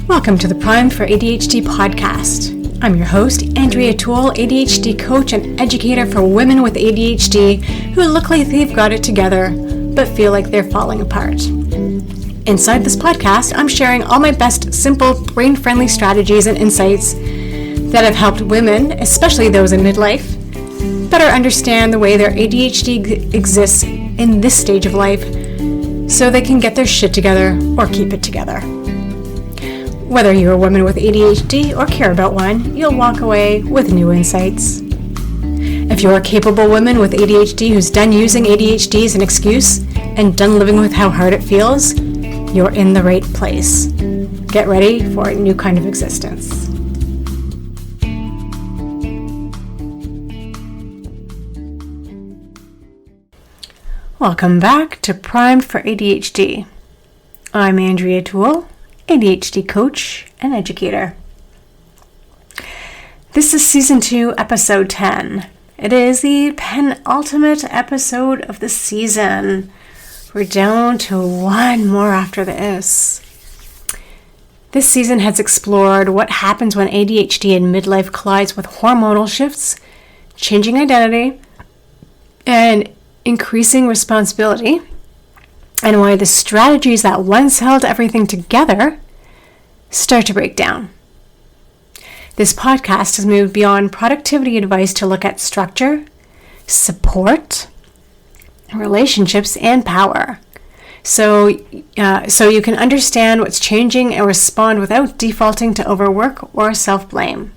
Welcome to the Prime for ADHD podcast. I'm your host, Andrea Toole, ADHD coach and educator for women with ADHD who look like they've got it together, but feel like they're falling apart. Inside this podcast, I'm sharing all my best, simple, brain-friendly strategies and insights that have helped women, especially those in midlife, better understand the way their ADHD exists in this stage of life so they can get their shit together or keep it together. Whether you're a woman with ADHD or care about one, you'll walk away with new insights. If you're a capable woman with ADHD who's done using ADHD as an excuse and done living with how hard it feels, you're in the right place. Get ready for a new kind of existence. Welcome back to Primed for ADHD. I'm Andrea Toole, ADHD coach and educator. This is season 2, episode 10. It is the penultimate episode of the season. We're down to one more after this. This season has explored what happens when ADHD in midlife collides with hormonal shifts, changing identity, and increasing responsibility, and why the strategies that once held everything together start to break down. This podcast has moved beyond productivity advice to look at structure, support, relationships, and power. So you can understand what's changing and respond without defaulting to overwork or self-blame.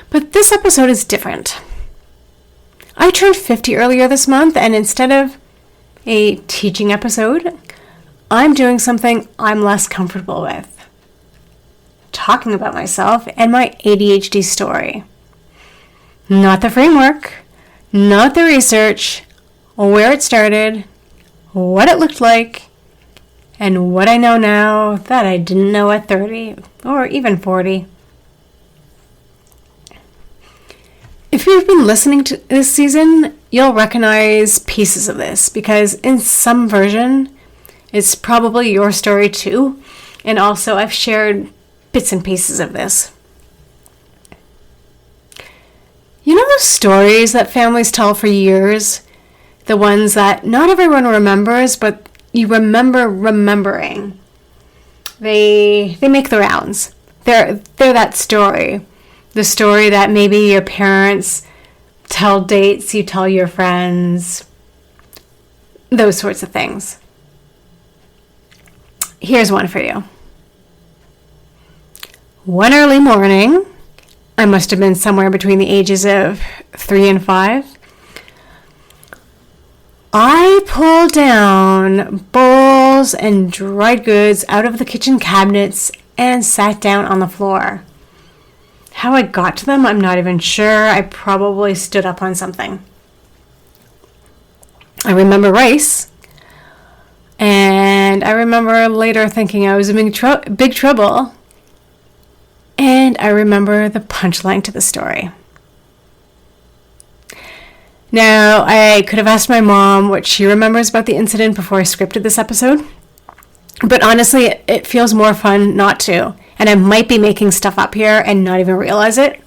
But this episode is different. I turned 50 earlier this month, and instead of a teaching episode, I'm doing something I'm less comfortable with. Talking about myself and my ADHD story. Not the framework, not the research, where it started, what it looked like, and what I know now that I didn't know at 30 or even 40. If you've been listening to this season, you'll recognize pieces of this because in some version, it's probably your story too. And also I've shared bits and pieces of this. You know those stories that families tell for years? The ones that not everyone remembers, but you remember remembering. They make the rounds. They're that story. The story that maybe your parents tell dates, you tell your friends, those sorts of things. Here's one for you. One early morning, I must have been somewhere between the ages of 3 and 5, I pulled down bowls and dried goods out of the kitchen cabinets and sat down on the floor. How I got to them, I'm not even sure. I probably stood up on something. I remember rice, and I remember later thinking I was in big trouble, and I remember the punchline to the story. Now, I could have asked my mom what she remembers about the incident before I scripted this episode, but honestly, it feels more fun not to. And I might be making stuff up here and not even realize it,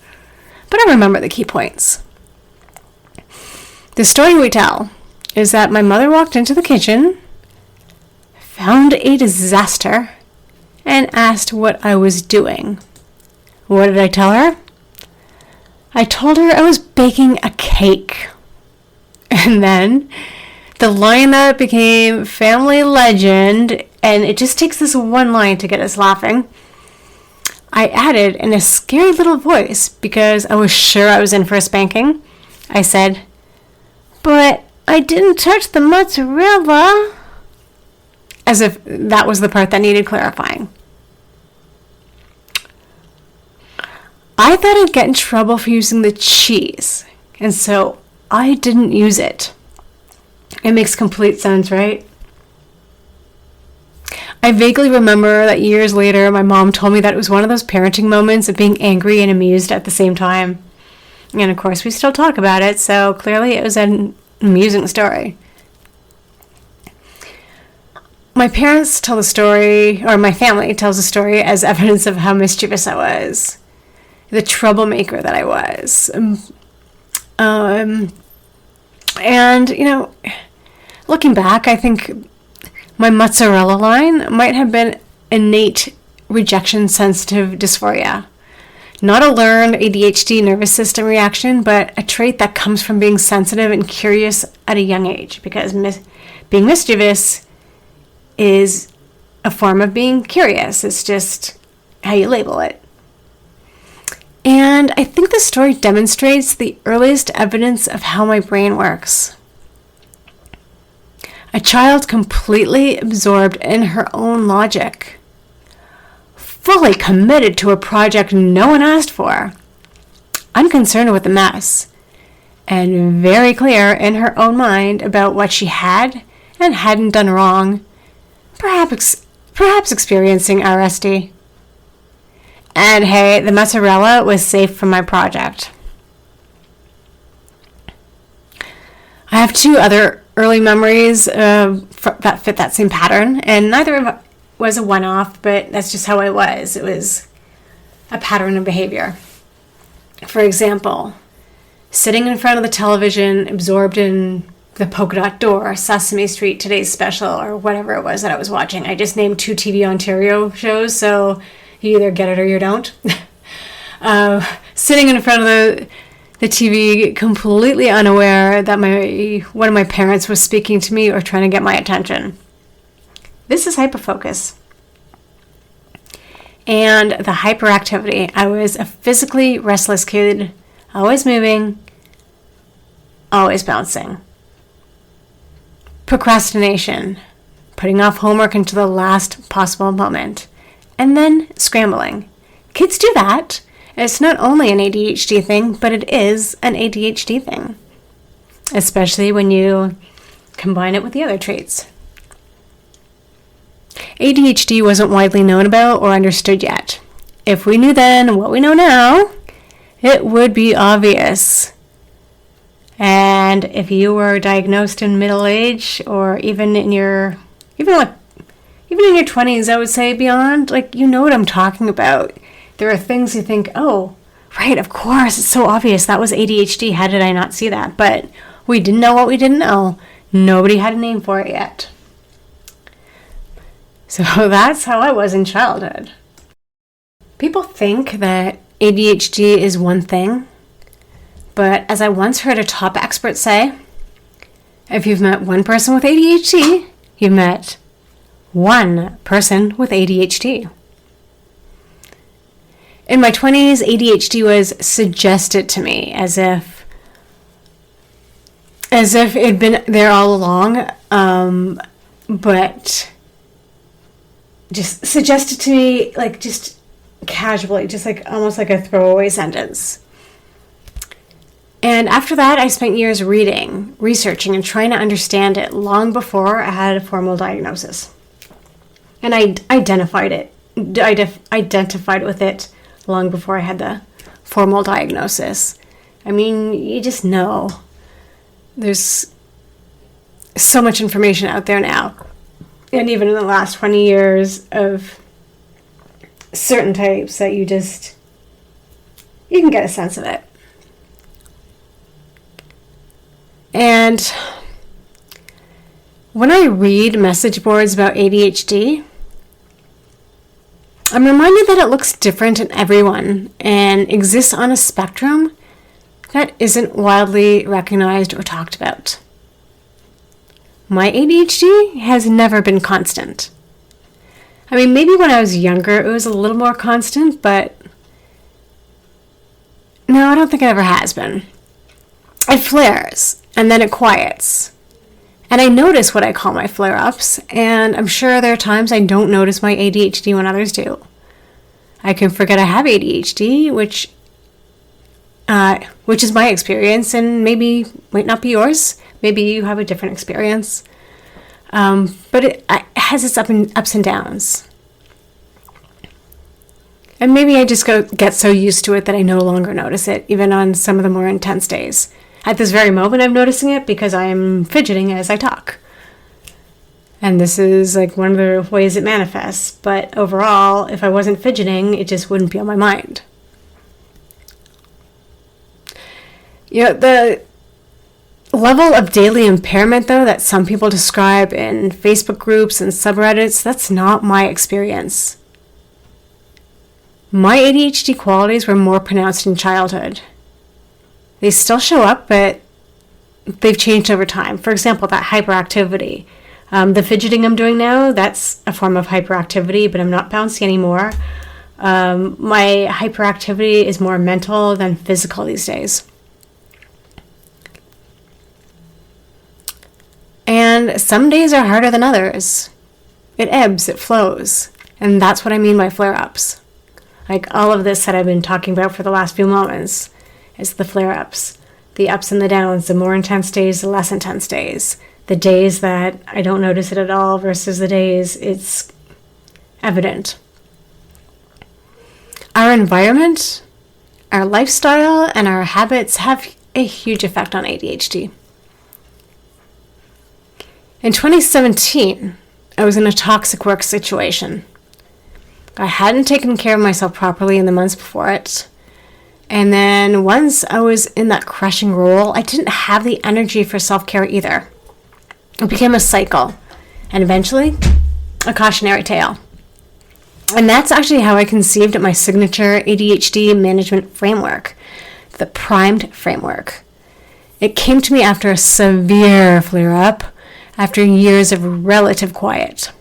but I remember the key points. The story we tell is that my mother walked into the kitchen, found a disaster, and asked what I was doing. What did I tell her? I told her I was baking a cake. And then the line that became family legend, and it just takes this one line to get us laughing, I added in a scary little voice because I was sure I was in for a spanking. I said, "But I didn't touch the mozzarella." As if that was the part that needed clarifying. I thought I'd get in trouble for using the cheese, and so I didn't use it. It makes complete sense, right? I vaguely remember that years later, my mom told me that it was one of those parenting moments of being angry and amused at the same time. And of course, we still talk about it, so clearly it was an amusing story. my parents tell the story, or my family tells the story as evidence of how mischievous I was, the troublemaker that I was. And, looking back, I think my mozzarella line might have been innate rejection-sensitive dysphoria. Not a learned ADHD nervous system reaction, but a trait that comes from being sensitive and curious at a young age, because being mischievous is a form of being curious. It's just how you label it. And I think the story demonstrates the earliest evidence of how my brain works. A child completely absorbed in her own logic, fully committed to a project no one asked for, unconcerned with the mess, and very clear in her own mind about what she had and hadn't done wrong, perhaps experiencing RSD. And hey, the mozzarella was safe from my project. I have two other early memories that fit that same pattern, and neither of them was a one-off, but that's just how I was. It was a pattern of behavior. For example, sitting in front of the television, absorbed in the Polka Dot Door, Sesame Street, Today's Special, or whatever it was that I was watching. I just named 2 TV Ontario shows, so you either get it or you don't. Sitting in front of the TV, completely unaware that one of my parents was speaking to me or trying to get my attention. This is hyperfocus. And the hyperactivity. I was a physically restless kid, always moving, always bouncing. Procrastination, putting off homework until the last possible moment, and then scrambling. Kids do that. It's not only an ADHD thing, but it is an ADHD thing, especially when you combine it with the other traits. ADHD wasn't widely known about or understood yet. If we knew then what we know now, it would be obvious. And if you were diagnosed in middle age, or even in your 20s, I would say beyond, you know what I'm talking about. There are things you think, oh, right, of course, it's so obvious. That was ADHD. How did I not see that? But we didn't know what we didn't know. Nobody had a name for it yet. So that's how I was in childhood. People think that ADHD is one thing, but as I once heard a top expert say, if you've met one person with ADHD, you've met one person with ADHD. In my 20s, ADHD was suggested to me as if it'd been there all along, but just suggested to me just casually, just almost like a throwaway sentence. And after that, I spent years reading, researching, and trying to understand it long before I had a formal diagnosis. And I identified with it long before I had the formal diagnosis. I mean, you just know. There's so much information out there now. And even in the last 20 years of certain types that you can get a sense of it. And when I read message boards about ADHD, I'm reminded that it looks different in everyone and exists on a spectrum that isn't widely recognized or talked about. My ADHD has never been constant. I mean, maybe when I was younger it was a little more constant, but no, I don't think it ever has been. It flares, and then it quiets. And I notice what I call my flare-ups, and I'm sure there are times I don't notice my ADHD when others do. I can forget I have ADHD, which is my experience, and maybe might not be yours. Maybe you have a different experience. But it has its ups and downs. And maybe I just get so used to it that I no longer notice it, even on some of the more intense days. At this very moment, I'm noticing it because I'm fidgeting as I talk. And this is like one of the ways it manifests. But overall, if I wasn't fidgeting, it just wouldn't be on my mind. The level of daily impairment, though, that some people describe in Facebook groups and subreddits, that's not my experience. My ADHD qualities were more pronounced in childhood. They still show up, but they've changed over time. For example, that hyperactivity. The fidgeting I'm doing now, that's a form of hyperactivity, but I'm not bouncy anymore. My hyperactivity is more mental than physical these days. And some days are harder than others. It ebbs, it flows. And that's what I mean by flare-ups. Like all of this that I've been talking about for the last few moments is the flare-ups. The ups and the downs, the more intense days, the less intense days. The days that I don't notice it at all versus the days it's evident. Our environment, our lifestyle, and our habits have a huge effect on ADHD. In 2017, I was in a toxic work situation. I hadn't taken care of myself properly in the months before it. And then once I was in that crushing role, I didn't have the energy for self-care either. It became a cycle, and eventually, a cautionary tale. And that's actually how I conceived my signature ADHD management framework, the primed framework. It came to me after a severe flare-up, after years of relative quiet.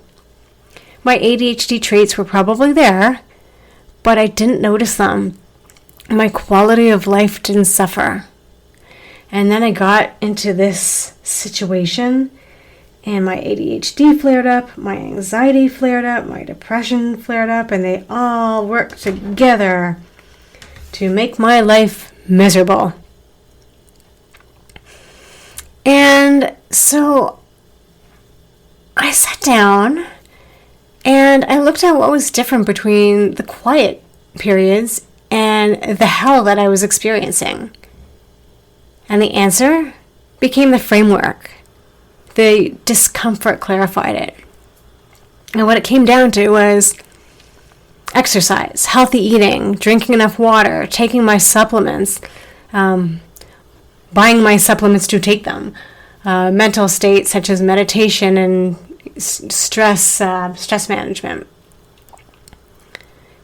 My ADHD traits were probably there, but I didn't notice them. My quality of life didn't suffer. And then I got into this situation, and my ADHD flared up, my anxiety flared up, my depression flared up, and they all worked together to make my life miserable. And so I sat down and I looked at what was different between the quiet periods and the hell that I was experiencing. And the answer became the framework. The discomfort clarified it. And what it came down to was exercise, healthy eating, drinking enough water, taking my supplements, buying my supplements to take them, mental states such as meditation and stress management,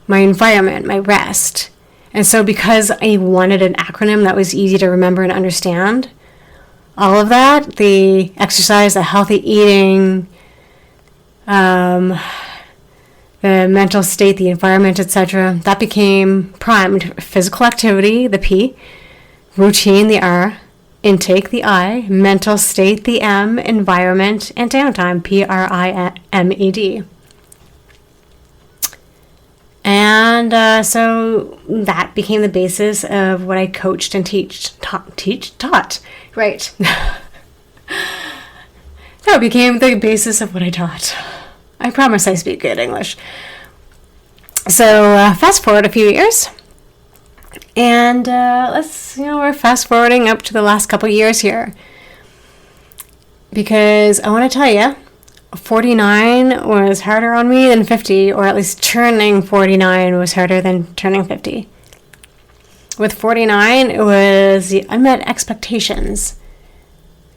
my environment, my rest. And so because I wanted an acronym that was easy to remember and understand, all of that, the exercise, the healthy eating, the mental state, the environment, etc., that became primed. Physical activity, the P, routine, the R, intake, the I, mental state, the M, environment, and downtime, PRIMED. And so that became the basis of what I coached and taught. Right. That became the basis of what I taught. I promise I speak good English. So fast forward a few years. And we're fast forwarding up to the last couple years here. Because I want to tell you, 49 was harder on me than 50, or at least turning 49 was harder than turning 50. With 49, it was the unmet expectations,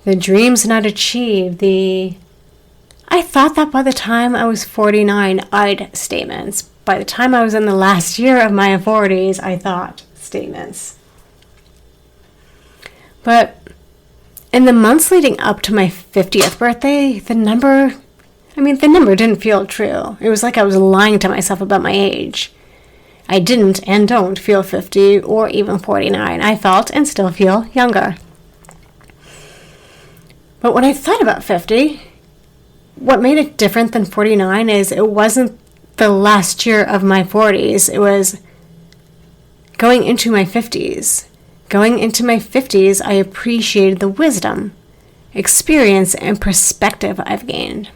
the dreams not achieved, I thought that by the time I was 49, I'd statements. By the time I was in the last year of my 40s, I thought statements. But in the months leading up to my 50th birthday, the number didn't feel true. It was like I was lying to myself about my age. I didn't and don't feel 50 or even 49. I felt and still feel younger. But when I thought about 50, what made it different than 49 is it wasn't the last year of my 40s. It was going into my 50s. Going into my 50s, I appreciated the wisdom, experience, and perspective I've gained.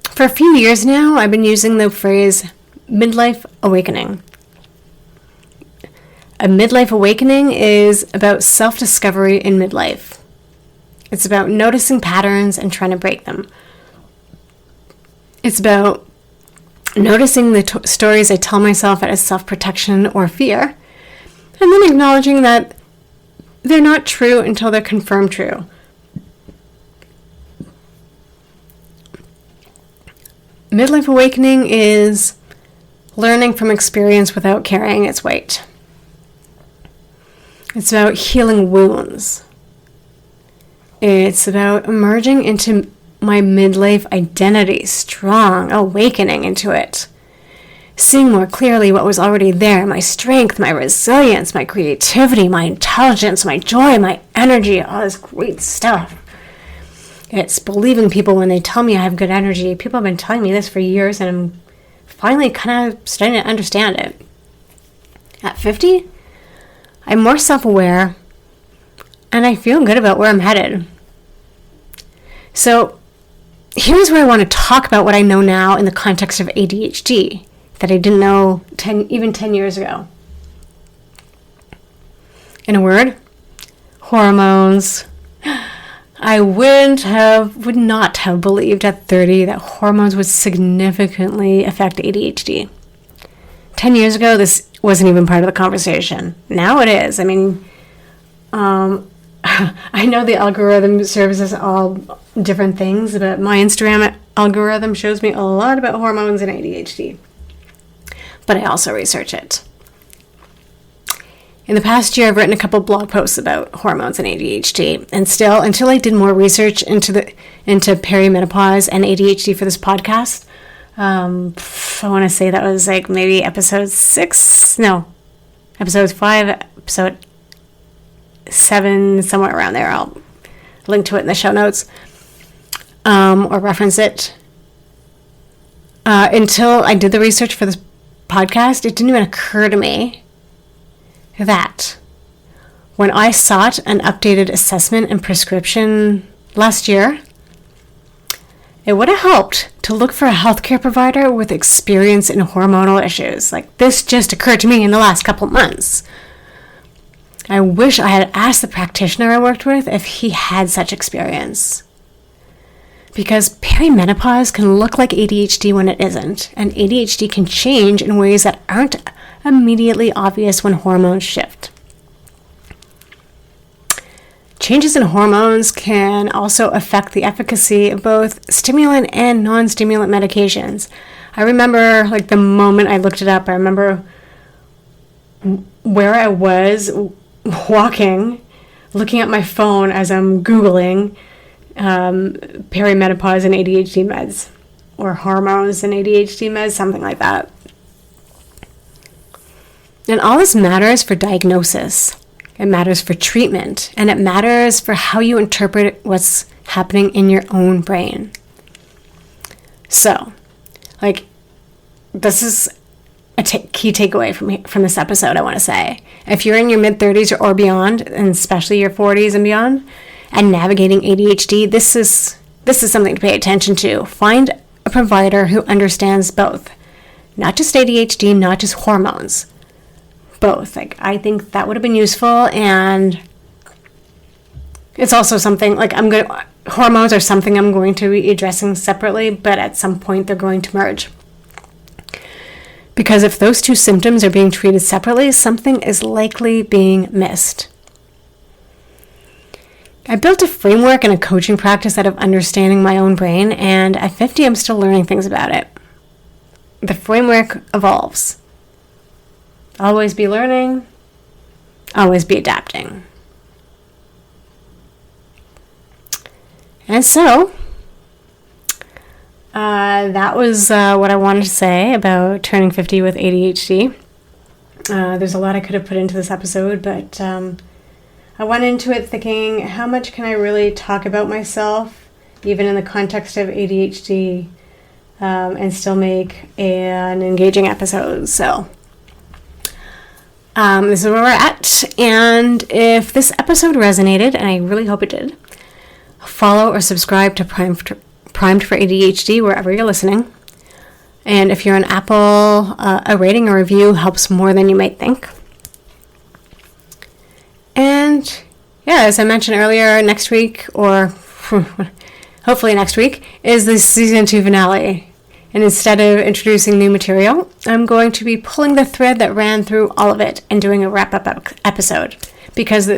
For a few years now, I've been using the phrase midlife awakening. A midlife awakening is about self-discovery in midlife. It's about noticing patterns and trying to break them. It's about noticing the stories I tell myself as self-protection or fear, and then acknowledging that they're not true until they're confirmed true. Midlife awakening is learning from experience without carrying its weight. It's about healing wounds. It's about emerging into my midlife identity, strong, awakening into it. Seeing more clearly what was already there, my strength, my resilience, my creativity, my intelligence, my joy, my energy, all this great stuff. It's believing people when they tell me I have good energy. People have been telling me this for years, and I'm finally kind of starting to understand it. At 50, I'm more self-aware, and I feel good about where I'm headed. So here's where I want to talk about what I know now in the context of ADHD that I didn't know even 10 years ago. In a word, hormones. I would not have believed at 30 that hormones would significantly affect ADHD. 10 years ago, this wasn't even part of the conversation. Now it is. I mean, I know the algorithm serves us all different things, but my Instagram algorithm shows me a lot about hormones and ADHD. But I also research it. In the past year, I've written a couple blog posts about hormones and ADHD, and still, until I did more research into perimenopause and ADHD for this podcast, I want to say that was like maybe episode 5, episode 7, somewhere around there. I'll link to it in the show notes, or reference it. Until I did the research for this podcast, it didn't even occur to me that when I sought an updated assessment and prescription last year, it would have helped to look for a healthcare provider with experience in hormonal issues. Like, this just occurred to me in the last couple months. I wish I had asked the practitioner I worked with if he had such experience. Because perimenopause can look like ADHD when it isn't, and ADHD can change in ways that aren't immediately obvious when hormones shift. Changes in hormones can also affect the efficacy of both stimulant and non-stimulant medications. I remember, like, the moment I looked it up, I remember where I was walking, looking at my phone as I'm Googling perimenopause and ADHD meds, or hormones and ADHD meds, something like that. And all this matters for diagnosis. It matters for treatment, and it matters for how you interpret what's happening in your own brain. So, like, this is a key takeaway from this episode, I want to say. If you're in your mid-30s or beyond, and especially your 40s and beyond, and navigating ADHD, this is something to pay attention to. Find a provider who understands both. Not just ADHD, not just hormones. Both. Like, I think that would have been useful, and it's also something, like, hormones are something I'm going to be addressing separately, but at some point they're going to merge. Because if those two symptoms are being treated separately, something is likely being missed. I built a framework and a coaching practice out of understanding my own brain, and at 50 I'm still learning things about it. The framework evolves. Always be learning, always be adapting. And so, that was what I wanted to say about turning 50 with ADHD. There's a lot I could have put into this episode, but I went into it thinking, how much can I really talk about myself, even in the context of ADHD, and still make an engaging episode. So this is where we're at, and if this episode resonated, and I really hope it did, follow or subscribe to Primed for ADHD wherever you're listening. And if you're on Apple, a rating or review helps more than you might think. And yeah, as I mentioned earlier, next week, or hopefully next week, is the season 2 finale. And instead of introducing new material, I'm going to be pulling the thread that ran through all of it and doing a wrap-up episode. Because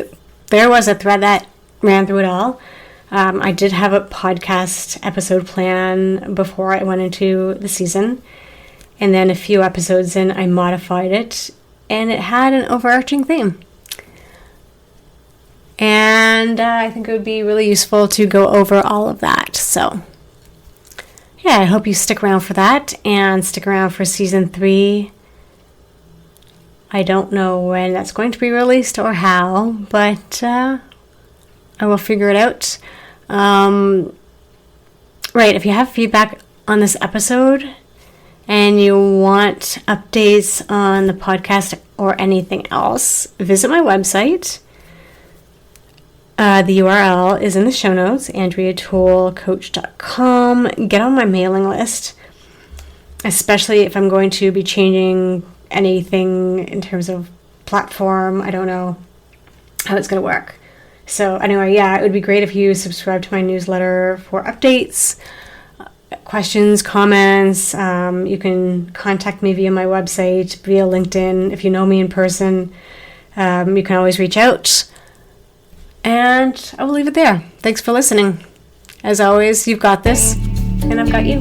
there was a thread that ran through it all. I did have a podcast episode plan before I went into the season. And then a few episodes in, I modified it. And it had an overarching theme. And I think it would be really useful to go over all of that. So yeah, I hope you stick around for that and stick around for season 3. I don't know when that's going to be released or how, but I will figure it out. Right, if you have feedback on this episode and you want updates on the podcast or anything else, visit my website. The URL is in the show notes, AndreaToolCoach.com. Get on my mailing list, especially if I'm going to be changing anything in terms of platform. I don't know how it's going to work. So anyway, yeah, it would be great if you subscribe to my newsletter for updates, questions, comments. You can contact me via my website, via LinkedIn. If you know me in person, you can always reach out. And I will leave it there. Thanks for listening. As always, you've got this, and I've got you.